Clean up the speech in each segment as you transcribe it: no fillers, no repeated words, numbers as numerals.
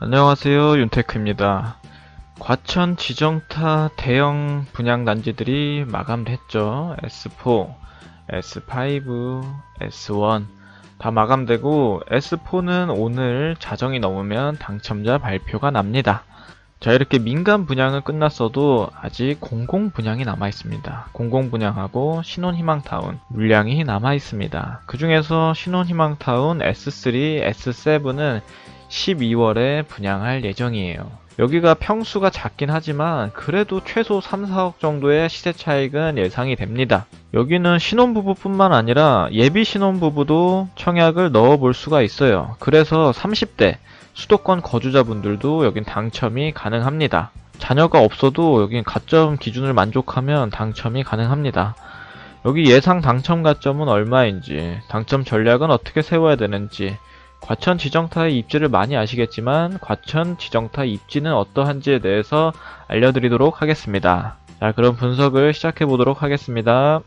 안녕하세요, 윤테크입니다. 과천 지정타 대형 분양 단지들이 마감됐죠. S4, S5, S1 다 마감되고 S4는 오늘 자정이 넘으면 당첨자 발표가 납니다. 자, 이렇게 민간 분양은 끝났어도 아직 공공 분양이 남아 있습니다. 공공 분양하고 신혼희망타운 물량이 남아 있습니다. 그 중에서 신혼희망타운 S3, S7은 12월에 분양할 예정이에요. 여기가 평수가 작긴 하지만 그래도 최소 3, 4억 정도의 시세 차익은 예상이 됩니다. 여기는 신혼부부뿐만 아니라 예비 신혼부부도 청약을 넣어볼 수가 있어요. 그래서 30대 수도권 거주자분들도 여긴 당첨이 가능합니다. 자녀가 없어도 여긴 가점 기준을 만족하면 당첨이 가능합니다. 여기 예상 당첨 가점은 얼마인지, 당첨 전략은 어떻게 세워야 되는지, 과천 지정타의 입지를 많이 아시겠지만 과천 지정타 입지는 어떠한지에 대해서 알려드리도록 하겠습니다. 자, 그럼 분석을 시작해 보도록 하겠습니다.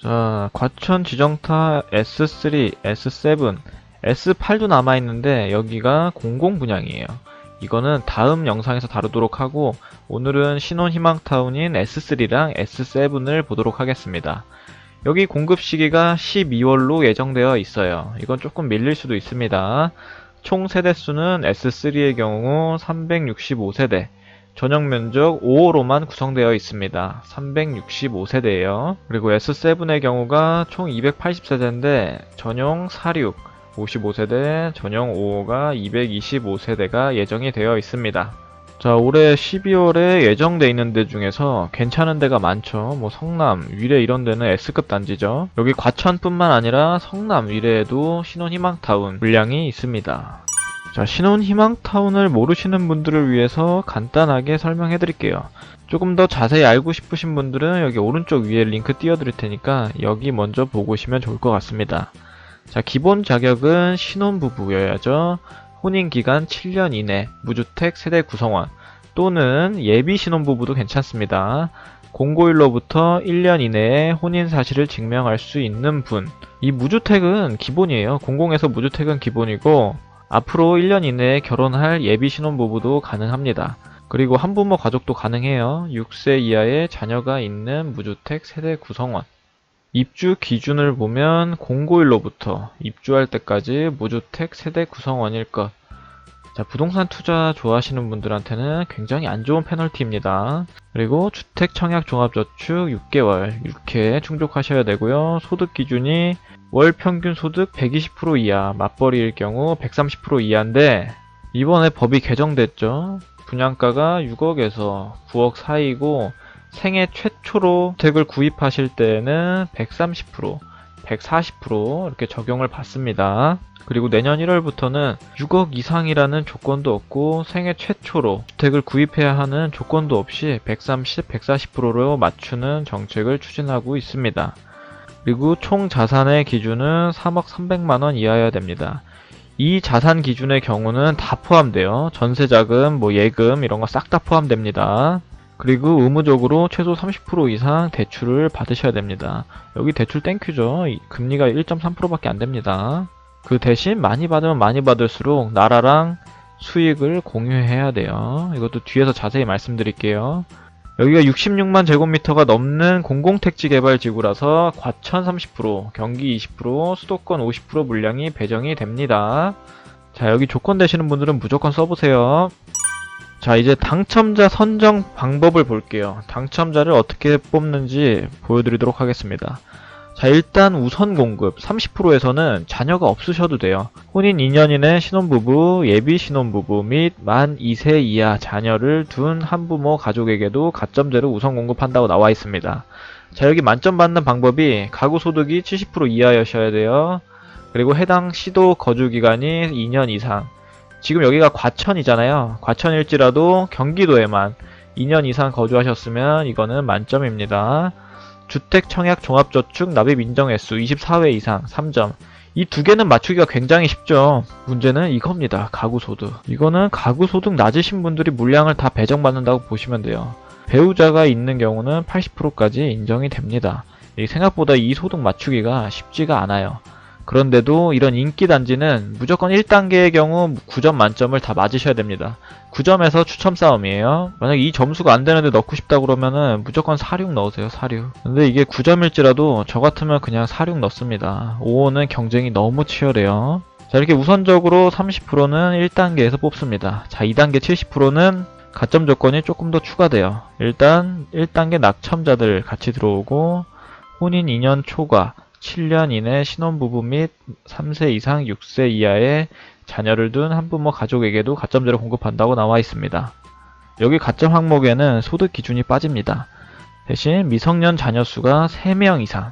자, 과천 지정타 S3, S7, S8도 남아있는데 여기가 공공 분양이에요. 이거는 다음 영상에서 다루도록 하고 오늘은 신혼희망타운인 S3랑 S7을 보도록 하겠습니다. 여기 공급 시기가 12월로 예정되어 있어요. 이건 조금 밀릴 수도 있습니다. 총 세대수는 S3의 경우 365세대, 전용 면적 5호로만 구성되어 있습니다. 365세대예요. 그리고 S7의 경우가 총 280세대인데 전용 46, 55세대, 전용 5호가 225세대가 예정이 되어 있습니다. 자, 올해 12월에 예정돼 있는 데 중에서 괜찮은 데가 많죠. 뭐 성남, 위례 이런 데는 S급 단지죠. 여기 과천뿐만 아니라 성남, 위례에도 신혼희망타운 물량이 있습니다. 자, 신혼희망타운을 모르시는 분들을 위해서 간단하게 설명해 드릴게요. 조금 더 자세히 알고 싶으신 분들은 여기 오른쪽 위에 링크 띄워 드릴 테니까 여기 먼저 보고 오시면 좋을 것 같습니다. 자, 기본 자격은 신혼부부여야죠. 혼인기간 7년 이내, 무주택 세대 구성원 또는 예비 신혼부부도 괜찮습니다. 공고일로부터 1년 이내에 혼인 사실을 증명할 수 있는 분. 이 무주택은 기본이에요. 공공에서 무주택은 기본이고 앞으로 1년 이내에 결혼할 예비 신혼부부도 가능합니다. 그리고 한부모 가족도 가능해요. 6세 이하의 자녀가 있는 무주택 세대 구성원. 입주 기준을 보면 공고일로부터 입주할 때까지 무주택 세대 구성원일 것. 자, 부동산 투자 좋아하시는 분들한테는 굉장히 안 좋은 페널티입니다. 그리고 주택 청약 종합저축 6개월 6회 충족하셔야 되고요. 소득 기준이 월 평균 소득 120% 이하, 맞벌이일 경우 130% 이하인데 이번에 법이 개정됐죠. 분양가가 6억에서 9억 사이고 생애 최초로 주택을 구입하실 때는 130%, 140% 이렇게 적용을 받습니다. 그리고 내년 1월부터는 6억 이상이라는 조건도 없고 생애 최초로 주택을 구입해야 하는 조건도 없이 130, 140%로 맞추는 정책을 추진하고 있습니다. 그리고 총 자산의 기준은 3억 300만원 이하여야 됩니다. 이 자산 기준의 경우는 다 포함돼요. 전세자금, 예금 이런 거 싹 다 포함됩니다. 그리고 의무적으로 최소 30% 이상 대출을 받으셔야 됩니다. 여기 대출 땡큐죠. 금리가 1.3%밖에 안 됩니다. 그 대신 많이 받으면 많이 받을수록 나라랑 수익을 공유해야 돼요. 이것도 뒤에서 자세히 말씀드릴게요. 여기가 66만 제곱미터가 넘는 공공택지 개발 지구라서 과천 30%, 경기 20%, 수도권 50% 물량이 배정이 됩니다. 자, 여기 조건 되시는 분들은 무조건 써보세요. 자, 이제 당첨자 선정 방법을 볼게요. 당첨자를 어떻게 뽑는지 보여드리도록 하겠습니다. 자, 일단 우선 공급 30%에서는 자녀가 없으셔도 돼요. 혼인 2년 이내 신혼부부, 예비 신혼부부 및 만 2세 이하 자녀를 둔 한부모 가족에게도 가점제로 우선 공급한다고 나와 있습니다. 자, 여기 만점 받는 방법이 가구 소득이 70% 이하여셔야 돼요. 그리고 해당 시도 거주 기간이 2년 이상. 지금 여기가 과천이잖아요. 과천일지라도 경기도에만 2년 이상 거주하셨으면 이거는 만점입니다. 주택 청약 종합저축 납입 인정 횟수 24회 이상 3점. 이 두 개는 맞추기가 굉장히 쉽죠. 문제는 이겁니다. 가구소득. 이거는 가구소득 낮으신 분들이 물량을 다 배정받는다고 보시면 돼요. 배우자가 있는 경우는 80%까지 인정이 됩니다. 생각보다 이 소득 맞추기가 쉽지가 않아요. 그런데도 이런 인기 단지는 무조건 1단계의 경우 9점 만점을 다 맞으셔야 됩니다. 9점에서 추첨 싸움이에요. 만약 이 점수가 안 되는데 넣고 싶다 그러면은 무조건 46 넣으세요, 46. 근데 이게 9점일지라도 저 같으면 그냥 46 넣습니다. 5호는 경쟁이 너무 치열해요. 자, 이렇게 우선적으로 30%는 1단계에서 뽑습니다. 자, 2단계 70%는 가점 조건이 조금 더 추가돼요. 일단 1단계 낙첨자들 같이 들어오고 혼인 2년 초과 7년 이내 신혼부부 및 3세 이상 6세 이하의 자녀를 둔 한부모 가족에게도 가점제를 공급한다고 나와 있습니다. 여기 가점 항목에는 소득 기준이 빠집니다. 대신 미성년 자녀 수가 3명 이상,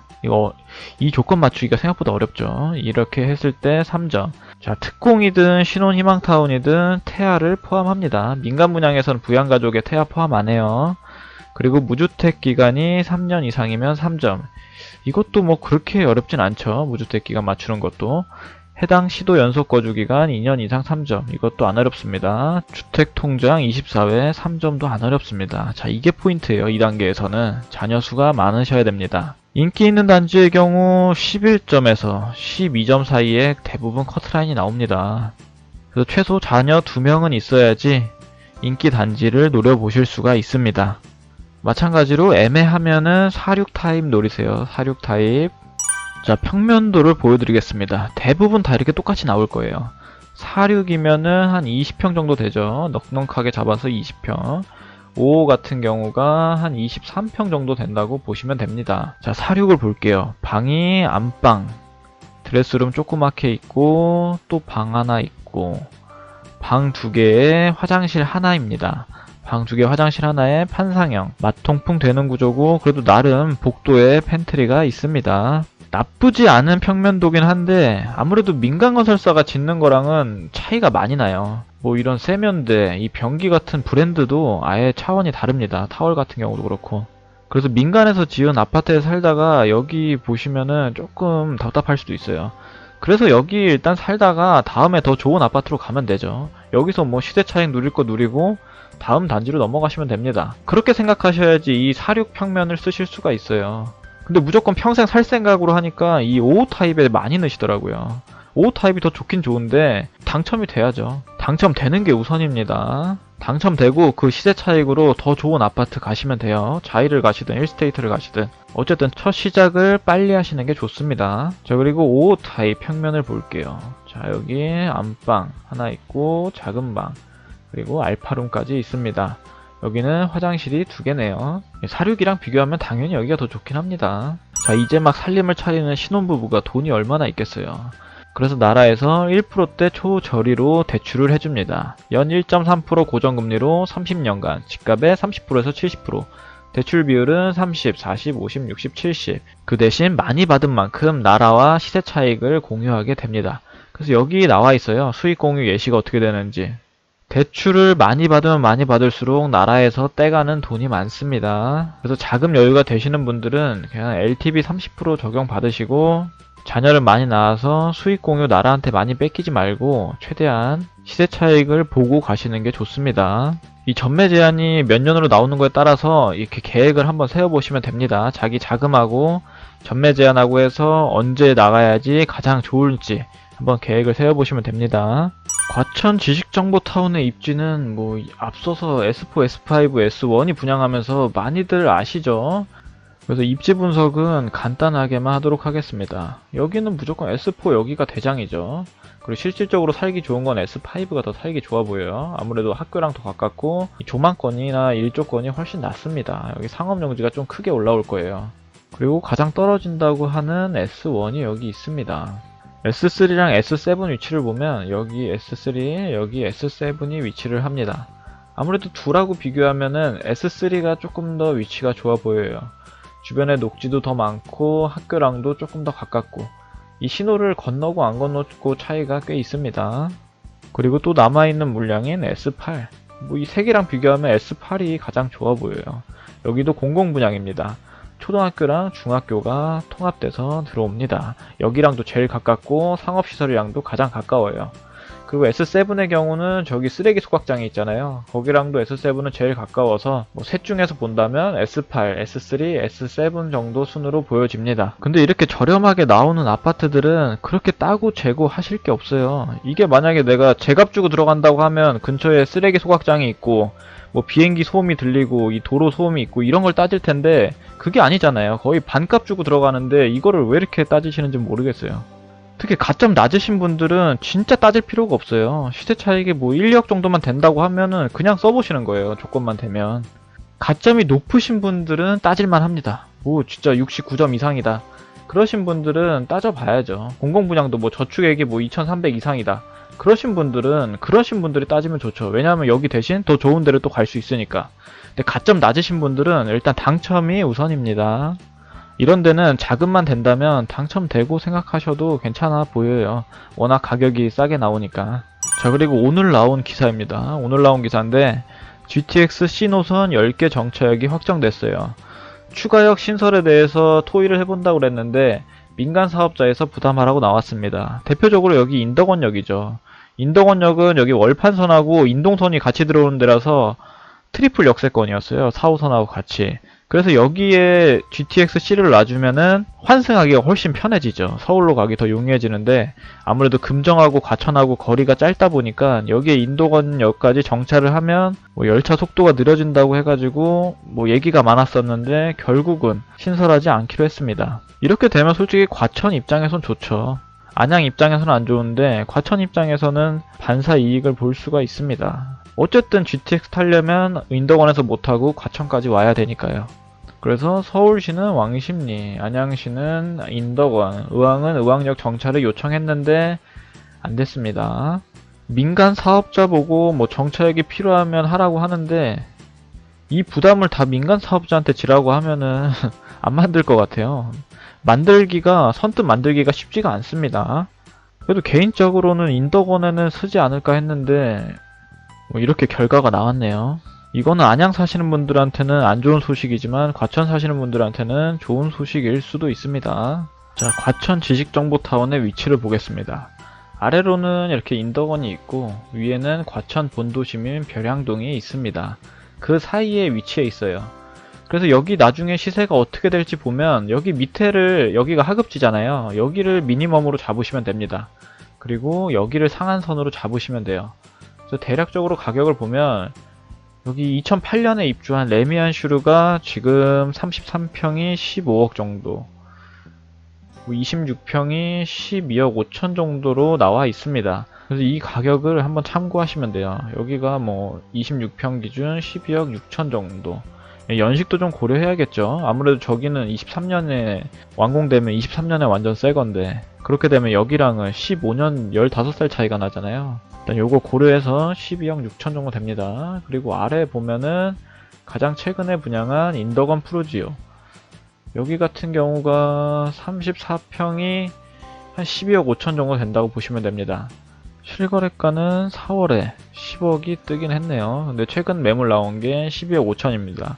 이 조건 맞추기가 생각보다 어렵죠. 이렇게 했을 때 3점. 자, 특공이든 신혼희망타운이든 태아를 포함합니다. 민간 분양에서는 부양가족에 태아 포함 안 해요. 그리고 무주택 기간이 3년 이상이면 3점. 이것도 뭐 그렇게 어렵진 않죠. 무주택 기간 맞추는 것도. 해당 시도 연속 거주 기간 2년 이상 3점. 이것도 안 어렵습니다. 주택 통장 24회 3점도 안 어렵습니다. 자, 이게 포인트예요. 2단계에서는 자녀 수가 많으셔야 됩니다. 인기 있는 단지의 경우 11점에서 12점 사이에 대부분 커트라인이 나옵니다. 그래서 최소 자녀 2명은 있어야지 인기 단지를 노려보실 수가 있습니다. 마찬가지로 애매하면은 46 타입 노리세요. 46 타입. 자, 평면도를 보여드리겠습니다. 대부분 다 이렇게 똑같이 나올 거예요. 46이면은 한 20평 정도 되죠. 넉넉하게 잡아서 20평. 5 같은 경우가 한 23평 정도 된다고 보시면 됩니다. 자, 46을 볼게요. 방이 안방, 드레스룸 조그맣게 있고 또 방 하나 있고 방 2개에 화장실 하나입니다. 방 2개 화장실 하나에 판상형, 마통풍 되는 구조고 그래도 나름 복도에 팬트리가 있습니다. 나쁘지 않은 평면도긴 한데 아무래도 민간건설사가 짓는 거랑은 차이가 많이 나요. 뭐 이런 세면대, 이 변기 같은 브랜드도 아예 차원이 다릅니다. 타월 같은 경우도 그렇고. 그래서 민간에서 지은 아파트에 살다가 여기 보시면은 조금 답답할 수도 있어요. 그래서 여기 일단 살다가 다음에 더 좋은 아파트로 가면 되죠. 여기서 뭐 시세 차익 누릴 거 누리고 다음 단지로 넘어가시면 됩니다. 그렇게 생각하셔야지 이 46 평면을 쓰실 수가 있어요. 근데 무조건 평생 살 생각으로 하니까 이 5호 타입에 많이 넣으시더라고요. 5호 타입이 더 좋긴 좋은데 당첨이 돼야죠. 당첨되는 게 우선입니다. 당첨되고 그 시세 차익으로 더 좋은 아파트 가시면 돼요. 자이를 가시든 1스테이트를 가시든 어쨌든 첫 시작을 빨리 하시는 게 좋습니다. 자, 그리고 5호 타입 평면을 볼게요. 자, 여기 안방 하나 있고 작은 방 그리고 알파룸까지 있습니다. 여기는 화장실이 2개네요. 46이랑 비교하면 당연히 여기가 더 좋긴 합니다. 자, 이제 막 살림을 차리는 신혼부부가 돈이 얼마나 있겠어요. 그래서 나라에서 1%대 초저리로 대출을 해줍니다. 연 1.3% 고정금리로 30년간 집값의 30%에서 70%, 대출 비율은 30, 40, 50, 60, 70. 그 대신 많이 받은 만큼 나라와 시세 차익을 공유하게 됩니다. 그래서 여기 나와 있어요. 수익 공유 예시가 어떻게 되는지. 대출을 많이 받으면 많이 받을수록 나라에서 떼가는 돈이 많습니다. 그래서 자금 여유가 되시는 분들은 그냥 LTV 30% 적용 받으시고 자녀를 많이 낳아서 수익 공유 나라한테 많이 뺏기지 말고 최대한 시세 차익을 보고 가시는 게 좋습니다. 이 전매 제한이 몇 년으로 나오는 거에 따라서 이렇게 계획을 한번 세워보시면 됩니다. 자기 자금하고 전매 제한하고 해서 언제 나가야지 가장 좋을지 한번 계획을 세워보시면 됩니다. 과천 지식정보타운의 입지는 뭐 앞서서 S4, S5, S1이 분양하면서 많이들 아시죠? 그래서 입지 분석은 간단하게만 하도록 하겠습니다. 여기는 무조건 S4 여기가 대장이죠. 그리고 실질적으로 살기 좋은 건 S5가 더 살기 좋아 보여요. 아무래도 학교랑 더 가깝고 조망권이나 일조권이 훨씬 낫습니다. 여기 상업용지가 좀 크게 올라올 거예요. 그리고 가장 떨어진다고 하는 S1이 여기 있습니다. S3랑 S7 위치를 보면 여기 S3, 여기 S7이 위치를 합니다. 아무래도 둘하고 비교하면은 S3가 조금 더 위치가 좋아 보여요. 주변에 녹지도 더 많고 학교랑도 조금 더 가깝고 이 신호를 건너고 안 건너고 차이가 꽤 있습니다. 그리고 또 남아있는 물량인 S8, 뭐 이 세 개랑 비교하면 S8이 가장 좋아 보여요. 여기도 공공분양입니다. 초등학교랑 중학교가 통합돼서 들어옵니다. 여기랑도 제일 가깝고 상업시설이랑도 가장 가까워요. 그리고 S7의 경우는 저기 쓰레기 소각장이 있잖아요. 거기랑도 S7은 제일 가까워서 뭐 셋 중에서 본다면 S8, S3, S7 정도 순으로 보여집니다. 근데 이렇게 저렴하게 나오는 아파트들은 그렇게 따고 재고 하실 게 없어요. 이게 만약에 내가 제값 주고 들어간다고 하면 근처에 쓰레기 소각장이 있고 뭐 비행기 소음이 들리고 이 도로 소음이 있고 이런 걸 따질 텐데 그게 아니잖아요. 거의 반값 주고 들어가는데 이거를 왜 이렇게 따지시는지 모르겠어요. 특히 가점 낮으신 분들은 진짜 따질 필요가 없어요. 시세 차익이 뭐 1, 2억 정도만 된다고 하면은 그냥 써보시는 거예요. 조건만 되면. 가점이 높으신 분들은 따질만 합니다. 뭐 진짜 69점 이상이다. 그러신 분들은 따져봐야죠. 공공분양도 뭐 저축액이 뭐 2300 이상이다. 그러신 분들이 따지면 좋죠. 왜냐하면 여기 대신 더 좋은 데를 또 갈 수 있으니까. 근데 가점 낮으신 분들은 일단 당첨이 우선입니다. 이런 데는 자금만 된다면 당첨되고 생각하셔도 괜찮아 보여요. 워낙 가격이 싸게 나오니까. 자, 그리고 오늘 나온 기사입니다. 오늘 나온 기사인데 GTX C노선 10개 정차역이 확정됐어요. 추가역 신설에 대해서 토의를 해본다고 그랬는데 민간 사업자에서 부담하라고 나왔습니다. 대표적으로 여기 인덕원역이죠. 인덕원역은 여기 월판선하고 인동선이 같이 들어오는 데라서 트리플 역세권이었어요. 4호선하고 같이. 그래서 여기에 GTX-C를 놔주면은 환승하기가 훨씬 편해지죠. 서울로 가기 더 용이해지는데 아무래도 금정하고 과천하고 거리가 짧다 보니까 여기에 인도건역까지 정차를 하면 뭐 열차 속도가 느려진다고 해가지고 뭐 얘기가 많았었는데 결국은 신설하지 않기로 했습니다. 이렇게 되면 솔직히 과천 입장에선 좋죠. 안양 입장에서는 안 좋은데 과천 입장에서는 반사 이익을 볼 수가 있습니다. 어쨌든 GTX 타려면 인덕원에서 못하고 과천까지 와야 되니까요. 그래서 서울시는 왕십리, 안양시는 인덕원, 의왕은 의왕역 정차를 요청했는데 안 됐습니다. 민간 사업자 보고 뭐 정차역이 필요하면 하라고 하는데 이 부담을 다 민간 사업자한테 지라고 하면은 안 만들 것 같아요. 선뜻 만들기가 쉽지가 않습니다. 그래도 개인적으로는 인덕원에는 쓰지 않을까 했는데 뭐 이렇게 결과가 나왔네요. 이거는 안양 사시는 분들한테는 안 좋은 소식이지만 과천 사시는 분들한테는 좋은 소식일 수도 있습니다. 자, 과천 지식정보타운의 위치를 보겠습니다. 아래로는 이렇게 인덕원이 있고 위에는 과천 본도시민 벼량동이 있습니다. 그 사이에 위치해 있어요. 그래서 여기 나중에 시세가 어떻게 될지 보면 여기 밑에를, 여기가 하급지잖아요. 여기를 미니멈으로 잡으시면 됩니다. 그리고 여기를 상한선으로 잡으시면 돼요. 그래서 대략적으로 가격을 보면 여기 2008년에 입주한 레미안 슈르가 지금 33평이 15억 정도, 26평이 12억 5천 정도로 나와 있습니다. 그래서 이 가격을 한번 참고하시면 돼요. 여기가 뭐 26평 기준 12억 6천 정도. 연식도 좀 고려해야겠죠. 아무래도 저기는 23년에 완공되면 23년에 완전 새건데 그렇게 되면 여기랑은 15년 15살 차이가 나잖아요. 일단 요거 고려해서 12억 6천 정도 됩니다. 그리고 아래 보면은 가장 최근에 분양한 인덕원 푸르지오, 여기 같은 경우가 34평이 한 12억 5천 정도 된다고 보시면 됩니다. 실거래가는 4월에 10억이 뜨긴 했네요. 근데 최근 매물 나온 게 12억 5천입니다.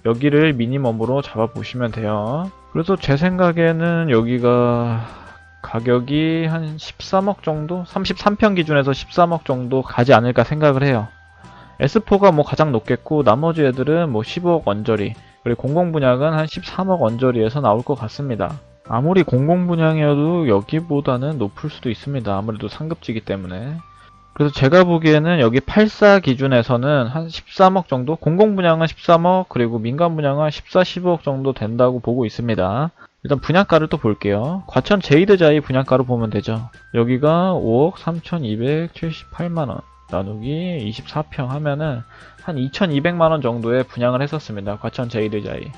여기를 미니멈으로 잡아보시면 돼요. 그래서 제 생각에는 여기가 가격이 한 13억 정도? 33평 기준에서 13억 정도 가지 않을까 생각을 해요. S4가 뭐 가장 높겠고 나머지 애들은 뭐 15억 언저리, 그리고 공공분양은 한 13억 언저리에서 나올 것 같습니다. 아무리 공공분양이어도 여기보다는 높을 수도 있습니다. 아무래도 상급지기 때문에. 그래서 제가 보기에는 여기 84 기준에서는 한 13억 정도? 공공분양은 13억, 그리고 민간분양은 14, 15억 정도 된다고 보고 있습니다. 일단 분양가를 또 볼게요. 과천 제이드자이 분양가로 보면 되죠. 여기가 5억 3,278만원 나누기 24평 하면은 한 2,200만원 정도의 분양을 했었습니다. 과천 제이드자이.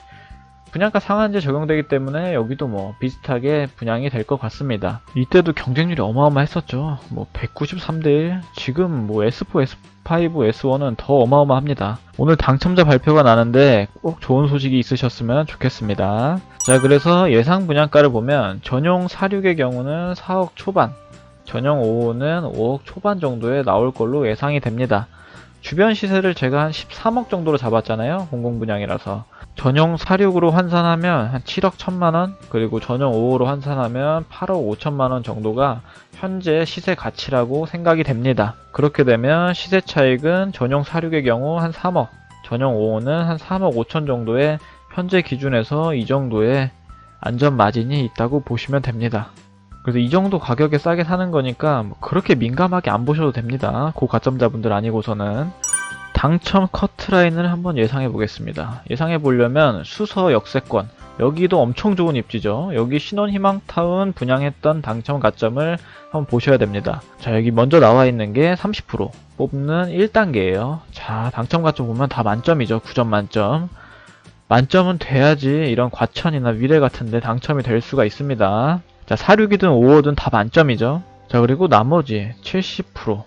분양가 상한제 적용되기 때문에 여기도 뭐 비슷하게 분양이 될 것 같습니다. 이때도 경쟁률이 어마어마했었죠. 뭐 193대1. 지금 뭐 S4, S5, S1은 더 어마어마합니다. 오늘 당첨자 발표가 나는데 꼭 좋은 소식이 있으셨으면 좋겠습니다. 자, 그래서 예상 분양가를 보면 전용 46의 경우는 4억 초반, 전용 5호는 5억 초반 정도에 나올 걸로 예상이 됩니다. 주변 시세를 제가 한 13억 정도로 잡았잖아요. 공공분양이라서. 전용 46으로 환산하면 한 7억 1천만원, 그리고 전용 55로 환산하면 8억 5천만원 정도가 현재 시세 가치라고 생각이 됩니다. 그렇게 되면 시세 차익은 전용 46의 경우 한 3억, 전용 55는 한 3억 5천 정도의 현재 기준에서 이 정도의 안전 마진이 있다고 보시면 됩니다. 그래서 이 정도 가격에 싸게 사는 거니까 뭐 그렇게 민감하게 안 보셔도 됩니다. 고가점자분들 아니고서는. 당첨 커트라인을 한번 예상해 보겠습니다. 예상해 보려면 수서 역세권, 여기도 엄청 좋은 입지죠. 여기 신혼희망타운 분양했던 당첨 가점을 한번 보셔야 됩니다. 자, 여기 먼저 나와 있는 게 30% 뽑는 1단계예요. 자, 당첨 가점 보면 다 만점이죠. 9점 만점. 만점은 돼야지 이런 과천이나 위례 같은데 당첨이 될 수가 있습니다. 자, 46이든 55든 다 만점이죠. 자, 그리고 나머지 70%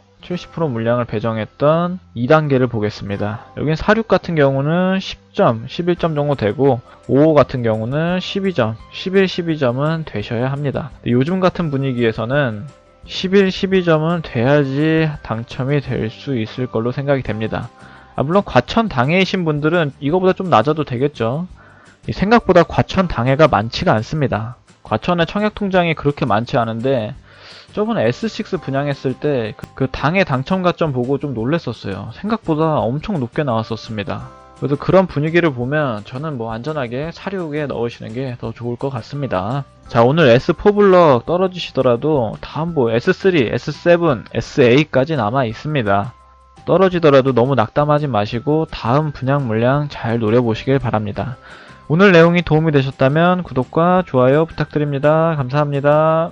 물량을 배정했던 2단계를 보겠습니다. 여긴 46 같은 경우는 10점, 11점 정도 되고 55 같은 경우는 12점, 11, 12점은 되셔야 합니다. 요즘 같은 분위기에서는 11, 12점은 돼야지 당첨이 될 수 있을 걸로 생각이 됩니다. 물론 과천 당해이신 분들은 이거보다 좀 낮아도 되겠죠. 생각보다 과천 당해가 많지가 않습니다. 과천의 청약통장이 그렇게 많지 않은데 저번에 S6 분양했을 때 그 당의 당첨 가점 보고 좀 놀랬었어요. 생각보다 엄청 높게 나왔었습니다. 그래서 그런 분위기를 보면 저는 뭐 안전하게 46에 넣으시는 게 더 좋을 것 같습니다. 자, 오늘 S4 블럭 떨어지시더라도 다음 뭐 S3, S7, SA까지 남아 있습니다. 떨어지더라도 너무 낙담하지 마시고 다음 분양 물량 잘 노려보시길 바랍니다. 오늘 내용이 도움이 되셨다면 구독과 좋아요 부탁드립니다. 감사합니다.